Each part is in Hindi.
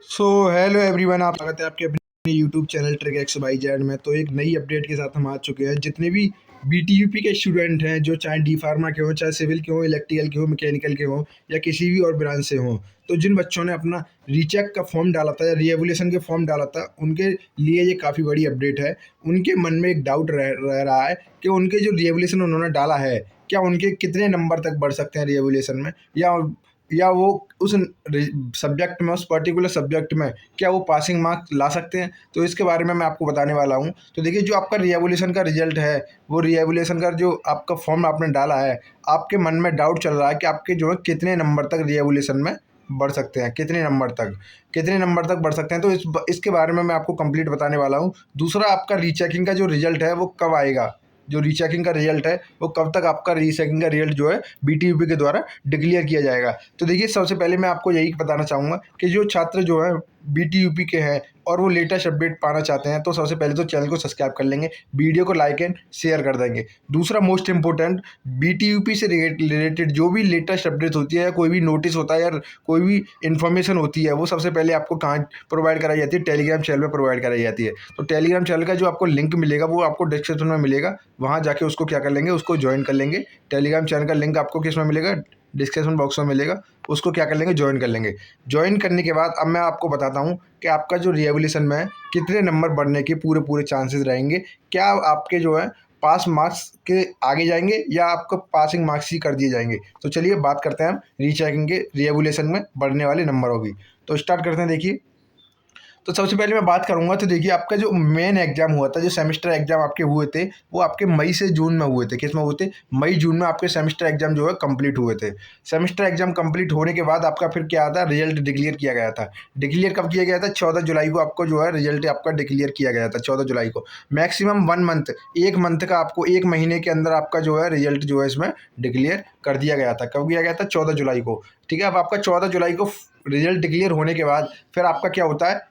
सो हेलो एवरीवन, आप स्वागत है आपके अपने YouTube channel trick X Y Z में। तो एक नई अपडेट के साथ हम आ चुके हैं। जितने भी बीटीयूपी के स्टूडेंट हैं, जो चाहे डी फार्मा के हों, चाहे सिविल के हों, इलेक्ट्रिकल के हों, मैकेनिकल के हों, या किसी भी और ब्रांच से हों, तो जिन बच्चों ने अपना रीचेक का फॉर्म डाला था या रीएवोल्यूशन के फॉर्म डाला था, उनके लिए ये काफ़ी बड़ी अपडेट है। उनके मन में एक डाउट रह रहा है कि उनके जो रीएवोल्यूशन उन्होंने डाला है, क्या उनके कितने नंबर तक बढ़ सकते हैं रीएवोल्यूशन में, या वो उस सब्जेक्ट में, उस पर्टिकुलर सब्जेक्ट में क्या वो पासिंग मार्क्स ला सकते हैं। तो इसके बारे में मैं आपको बताने वाला हूँ। तो देखिए, जो आपका रीएवोल्यूशन का रिजल्ट है, वो रीएवोल्यूशन का जो आपका फॉर्म आपने डाला है, आपके मन में डाउट चल रहा है कि आपके जो है कितने नंबर तक रीएवोल्यूशन में बढ़ सकते हैं, कितने नंबर तक बढ़ सकते हैं। तो इसके बारे में मैं आपको कंप्लीट बताने वाला हूँ। दूसरा, आपका रीचेकिंग का जो रिजल्ट है वो कब आएगा, जो रीचेकिंग का रिजल्ट है वो कब तक आपका रीचेकिंग का रिजल्ट जो है बीटीयूपी के द्वारा डिक्लेयर किया जाएगा। तो देखिए, सबसे पहले मैं आपको यही बताना चाहूँगा कि जो छात्र जो है बीटीयूपी के हैं और वो लेटेस्ट अपडेट पाना चाहते हैं, तो सबसे पहले तो चैनल को सब्सक्राइब कर लेंगे, वीडियो को लाइक एंड शेयर कर देंगे। दूसरा मोस्ट इंपॉर्टेंट, बीटीयूपी से रिलेटेड जो भी लेटेस्ट अपडेट होती है, या कोई भी नोटिस होता है, या कोई भी इन्फॉर्मेशन होती है, वो सबसे पहले आपको कहाँ प्रोवाइड कराई जाती है? टेलीग्राम चैनल में प्रोवाइड कराई जाती है। तो टेलीग्राम चैनल का जो आपको लिंक मिलेगा वो आपको डिस्क्रिप्शन में मिलेगा। वहाँ जाके उसको क्या कर लेंगे, उसको ज्वाइन कर लेंगे। टेलीग्राम चैनल का लिंक आपको किस में मिलेगा? डिस्क्रिप्शन बॉक्स में मिलेगा। उसको क्या कर लेंगे, ज्वाइन कर लेंगे। ज्वाइन करने के बाद अब मैं आपको बताता हूँ कि आपका जो रीएवोल्यूशन में कितने नंबर बढ़ने के पूरे पूरे चांसेस रहेंगे। क्या आपके जो है पास मार्क्स के आगे जाएंगे, या आपको पासिंग मार्क्स ही कर दिए जाएंगे। तो चलिए बात करते हैं हम रीचेकिंग के रीएवोल्यूशन में बढ़ने वाले नंबरों की। तो स्टार्ट करते हैं। देखिए, तो सबसे पहले मैं बात करूंगा। तो देखिए, आपका जो मेन एग्जाम हुआ था, जो सेमेस्टर एग्जाम आपके हुए थे, वो आपके मई से जून में हुए थे। किस में हुए थे? मई जून में आपके सेमेस्टर एग्जाम जो है कंप्लीट हुए थे। सेमेस्टर एग्जाम कंप्लीट होने के बाद आपका फिर क्या था, रिजल्ट डिक्लेयर किया गया था। डिक्लेयर कब किया गया था? 14 जुलाई को आपको जो है रिजल्ट आपका डिक्लेयर किया गया था। 14 जुलाई को मैक्सिमम 1 मंथ, 1 मंथ का, आपको 1 महीने के अंदर आपका जो है रिजल्ट जो है इसमें डिक्लेयर कर दिया गया था। कब किया गया था? 14 जुलाई को। ठीक है। अब आपका 14 जुलाई को रिजल्ट डिक्लेयर होने के बाद फिर आपका क्या होता है,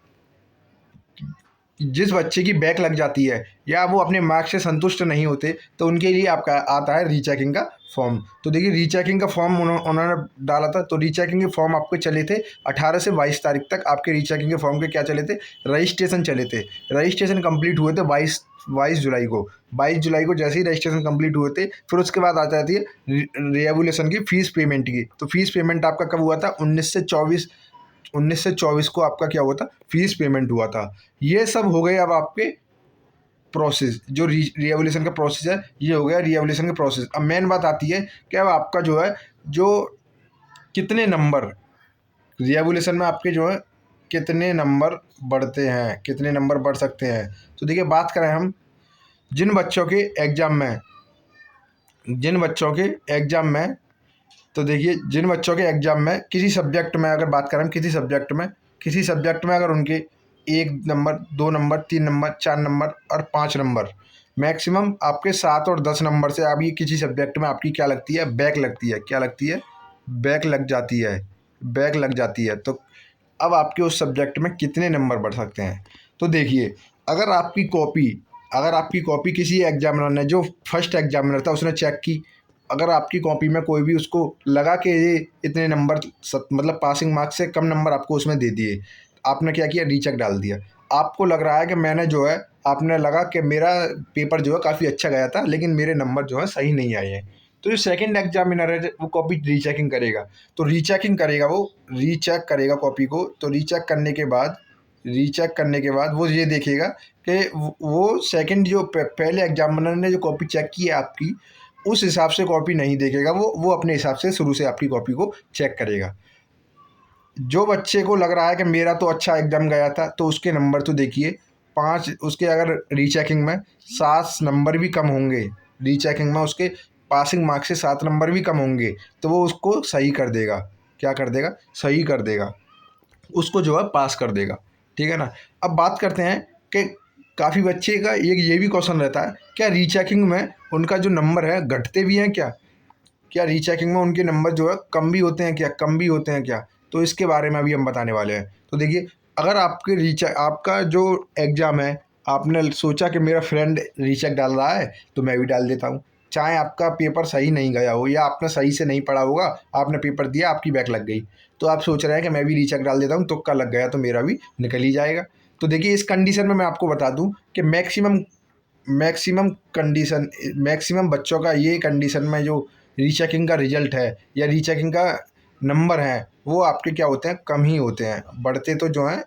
जिस बच्चे की बैक लग जाती है या वो अपने मार्क्स से संतुष्ट नहीं होते, तो उनके लिए आपका आता है रीचेकिंग का फॉर्म। तो देखिए, रीचेकिंग का फॉर्म उन्होंने डाला था। तो रीचेकिंग के फॉर्म आपके चले थे 18 से 22 तारीख तक। आपके रीचेकिंग के फॉर्म के क्या चले थे? रजिस्ट्रेशन चले थे। रजिस्ट्रेशन कंप्लीट हुए थे 22 जुलाई को। 22 जुलाई को जैसे ही रजिस्ट्रेशन कंप्लीट हुए थे, फिर उसके बाद आ जाती है रीएवोल्यूशन की फीस पेमेंट की। तो फीस पेमेंट आपका कब हुआ था? 19 से 24 को आपका क्या हुआ था? फीस पेमेंट हुआ था। ये सब हो गए। अब आपके प्रोसेस, जो रीएवोल्यूशन का प्रोसेस है, ये हो गया रीएवोल्यूशन का प्रोसेस। अब मेन बात आती है कि अब आपका जो है, जो कितने नंबर रीएवोल्यूशन में आपके जो है कितने नंबर बढ़ते हैं, कितने नंबर बढ़ सकते हैं। तो देखिए, बात करें हम जिन बच्चों के एग्जाम में, जिन बच्चों के एग्जाम में तो देखिए, जिन बच्चों के एग्जाम में किसी सब्जेक्ट में अगर बात करें, किसी सब्जेक्ट में अगर उनके 1 नंबर, 2 नंबर, 3 नंबर, 4 नंबर और 5 नंबर, मैक्सिमम आपके 7 और 10 नंबर से अभी किसी सब्जेक्ट में आपकी क्या लगती है? बैक लगती है। क्या लगती है? बैक लग जाती है। बैक लग जाती है। तो अब आपके उस सब्जेक्ट में कितने नंबर बढ़ सकते हैं? तो देखिए, अगर आपकी कॉपी अगर आपकी कॉपी किसी एग्जामिनर ने, जो फर्स्ट एग्जामिनर था, उसने चेक की, अगर आपकी कॉपी में कोई भी उसको लगा कि ये इतने नंबर, मतलब पासिंग मार्क्स से कम नंबर आपको उसमें दे दिए, आपने क्या किया? रीचेक डाल दिया। आपको लग रहा है कि मैंने जो है, आपने लगा कि मेरा पेपर जो है काफ़ी अच्छा गया था, लेकिन मेरे नंबर जो है सही नहीं आए हैं। तो जो सेकंड एग्जामिनर है, वो कॉपी रीचेकिंग करेगा। तो रीचेकिंग करेगा, वो रीचेक करेगा कॉपी को। तो रीचेक करने के बाद वो ये देखेगा कि वो सेकंड, जो पहले एग्जामिनर ने जो कॉपी चेक की है आपकी, उस हिसाब से कॉपी नहीं देखेगा। वो अपने हिसाब से शुरू से आपकी कॉपी को चेक करेगा। जो बच्चे को लग रहा है कि मेरा तो अच्छा एग्जाम गया था, तो उसके नंबर तो देखिए 5, उसके अगर रीचेकिंग में 7 नंबर भी कम होंगे, रीचेकिंग में उसके पासिंग मार्क्स से 7 नंबर भी कम होंगे, तो वो उसको सही कर देगा। क्या कर देगा? सही कर देगा। उसको जो है पास कर देगा। ठीक है ना। अब बात करते हैं कि काफ़ी बच्चे का ये भी क्वेश्चन रहता है, क्या रीचेकिंग में उनका जो नंबर है घटते भी हैं क्या? क्या रीचेकिंग में उनके नंबर जो है कम भी होते हैं क्या? तो इसके बारे में अभी हम बताने वाले हैं। तो देखिए, अगर आपका जो एग्ज़ाम है, आपने सोचा कि मेरा फ्रेंड रीचेक डाल रहा है, तो मैं भी डाल देता हूँ। चाहे आपका पेपर सही नहीं गया हो, या आपने सही से नहीं पढ़ा होगा, आपने पेपर दिया, आपकी बैक लग गई, तो आप सोच रहे हैं कि मैं भी रीचेक डाल देता हूँ, तुक्का लग गया तो मेरा भी निकल ही जाएगा। तो देखिए इस कंडीशन में मैं आपको बता दूँ कि मैक्सिमम बच्चों का ये कंडीशन में जो रीचेकिंग का रिजल्ट है या रीचेकिंग का नंबर है वो आपके क्या होते हैं, कम ही होते हैं। बढ़ते तो जो हैं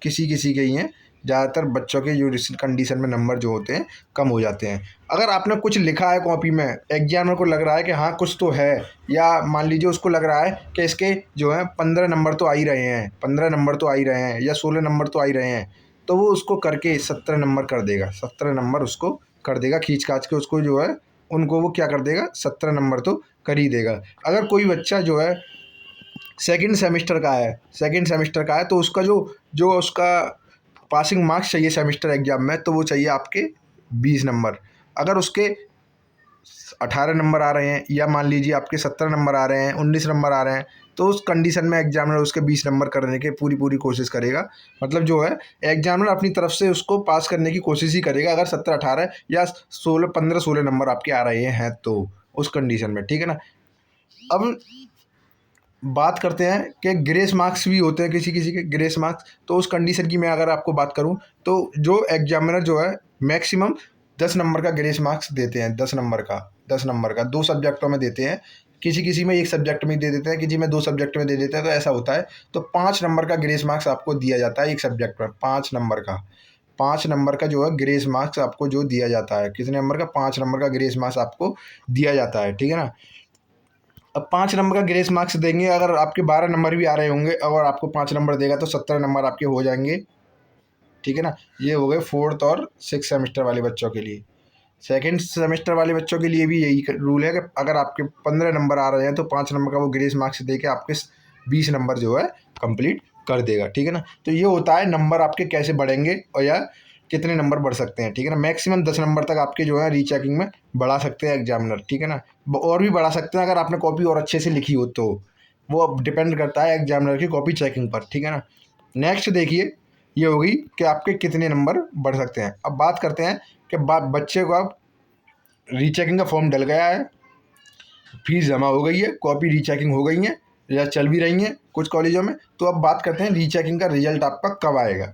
किसी किसी के ही हैं, ज़्यादातर बच्चों के जो इस कंडीशन में नंबर जो होते हैं कम हो जाते हैं। अगर आपने कुछ लिखा है कॉपी में, एग्जामिनर को लग रहा है कि हाँ कुछ तो है, या मान लीजिए उसको लग रहा है कि इसके जो है 15 नंबर तो आ ही रहे हैं, 15 नंबर तो आ ही रहे हैं या 16 नंबर तो आ ही रहे हैं, तो वो उसको करके 17 नंबर कर देगा, 17 नंबर उसको कर देगा, खींच खाच के उसको जो है उनको वो क्या कर देगा, 17 नंबर तो कर ही देगा। अगर कोई बच्चा जो है सेकंड सेमेस्टर का है तो उसका जो उसका पासिंग मार्क्स चाहिए सेमेस्टर एग्जाम में, तो वो चाहिए आपके 20 नंबर। अगर उसके 18 नंबर आ रहे हैं या मान लीजिए आपके 17 नंबर आ रहे हैं, 19 नंबर आ रहे हैं, तो उस कंडीशन में एग्जामिनर उसके 20 नंबर करने की पूरी कोशिश करेगा। मतलब जो है एग्जामिनर अपनी तरफ से उसको पास करने की कोशिश ही करेगा, अगर 17 18 या 15 16 नंबर आपके आ रहे हैं तो उस कंडीशन में, ठीक है ना। अब बात करते हैं कि ग्रेस मार्क्स भी होते हैं किसी किसी के ग्रेस मार्क्स। तो उस कंडीशन की मैं अगर आपको बात करूं तो जो एग्जामिनर जो है मैक्सिमम 10 नंबर का ग्रेस मार्क्स देते हैं, 10 नंबर का 2 सब्जेक्टों में देते हैं, किसी किसी में 1 सब्जेक्ट में दे देते हैं, किसी में 2 सब्जेक्ट में दे देते हैं, तो ऐसा होता है। तो 5 नंबर का ग्रेस मार्क्स आपको दिया जाता है एक सब्जेक्ट में, 5 नंबर का जो है ग्रेस मार्क्स आपको जो दिया जाता है, कितने नंबर का, 5 नंबर का ग्रेस मार्क्स आपको दिया जाता है, ठीक है ना। अब 5 नंबर का ग्रेस मार्क्स देंगे, अगर आपके 12 नंबर भी आ रहे होंगे, अगर आपको 5 नंबर देगा तो 17 नंबर आपके हो जाएंगे, ठीक है ना। ये हो गए 4th और 6th सेमेस्टर वाले बच्चों के लिए। सेकंड सेमेस्टर वाले बच्चों के लिए भी यही रूल है कि अगर आपके 15 नंबर आ रहे हैं तो 5 नंबर का वो ग्रेस मार्क्स दे के आपके 20 नंबर जो है कंप्लीट कर देगा, ठीक है ना। तो ये होता है नंबर आपके कैसे बढ़ेंगे और या कितने नंबर बढ़ सकते हैं, ठीक है ना। मैक्सिमम 10 नंबर तक आपके जो है रीचेकिंग में बढ़ा सकते हैं एग्जामिनर, ठीक है ना। और भी बढ़ा सकते हैं अगर आपने कॉपी और अच्छे से लिखी हो तो, वो अब डिपेंड करता है एग्जामिनर की कॉपी चेकिंग पर, ठीक है ना। नेक्स्ट देखिए ये होगी कि आपके कितने नंबर बढ़ सकते हैं। अब बात करते हैं कि बच्चे को अब रीचेकिंग का फॉर्म डल गया है, फीस जमा हो गई है, कॉपी रीचेकिंग हो गई है या चल भी रही हैं कुछ कॉलेजों में। तो अब बात करते हैं रीचेकिंग का रिजल्ट आपका कब आएगा।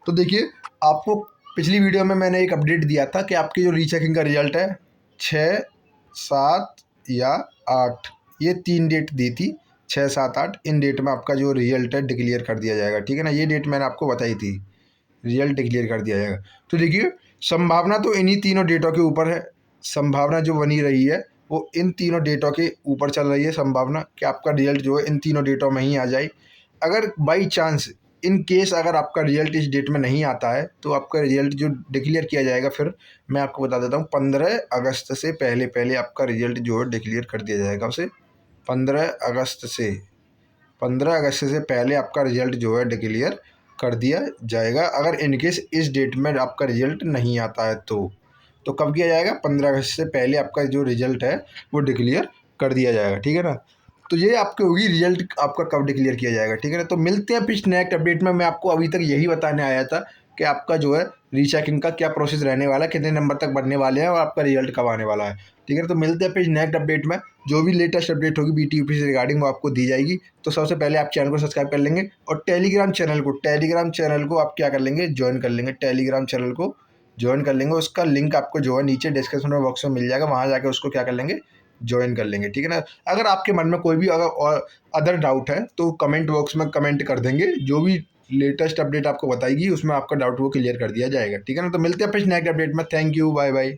तो देखिए आपको पिछली वीडियो में मैंने एक अपडेट दिया था कि आपकी जो रीचेकिंग का रिजल्ट है 6, 7 या 8, ये 3 डेट दी थी, 6, 7, 8, इन डेट में आपका जो रिजल्ट है डिक्लेयर कर दिया जाएगा, ठीक है ना। ये डेट मैंने आपको बताई थी, रिजल्ट डिक्लेयर कर दिया जाएगा। तो देखिए संभावना तो इन्हीं तीनों डेटों के ऊपर है, संभावना जो बनी रही है वो इन तीनों डेटों के ऊपर चल रही है संभावना कि आपका रिजल्ट जो है इन तीनों डेटों में ही आ जाए। अगर बाई चांस इन केस अगर आपका रिजल्ट इस डेट में नहीं आता है तो आपका रिजल्ट जो डिक्लेयर किया जाएगा, फिर मैं आपको बता देता हूँ 15 अगस्त से पहले पहले आपका रिजल्ट जो है डिक्लेयर कर दिया जाएगा। उसे 15 अगस्त से 15 अगस्त से पहले आपका रिजल्ट जो है डिक्लेयर कर दिया जाएगा। अगर इनकेस इस डेट में आपका रिजल्ट नहीं आता है तो कब किया जाएगा, 15 अगस्त से पहले आपका जो रिजल्ट है वो डिक्लेयर कर दिया जाएगा, ठीक है ना। तो ये आपकी होगी रिजल्ट आपका कब डिक्लेयर किया जाएगा, ठीक है ना। तो मिलते हैं फिर नेक्स्ट अपडेट में। मैं आपको अभी तक यही बताने आया था कि आपका जो है रीचेकिंग का क्या प्रोसेस रहने वाला है, कितने नंबर तक बढ़ने वाले हैं और आपका रिजल्ट कब आने वाला है, ठीक है। तो मिलते हैं फिर नेक्स्ट अपडेट में। जो भी लेटेस्ट अपडेट होगी BTUP से रिगार्डिंग वो आपको दी जाएगी। तो सबसे पहले आप चैनल को सब्सक्राइब कर लेंगे और टेलीग्राम चैनल को आप क्या कर लेंगे, ज्वाइन कर लेंगे। टेलीग्राम चैनल को ज्वाइन कर लेंगे, उसका लिंक आपको जो है नीचे डिस्क्रिप्शन बॉक्स में मिल जाएगा, वहाँ जाके उसको क्या कर लेंगे, ज्वाइन कर लेंगे, ठीक है ना। अगर आपके मन में कोई भी अगर और अदर डाउट है तो कमेंट बॉक्स में कमेंट कर देंगे, जो भी लेटेस्ट अपडेट आपको बताएगी उसमें आपका डाउट वो क्लियर कर दिया जाएगा, ठीक है ना। तो मिलते हैं फिर नेक्स्ट अपडेट में। Thank you, bye bye.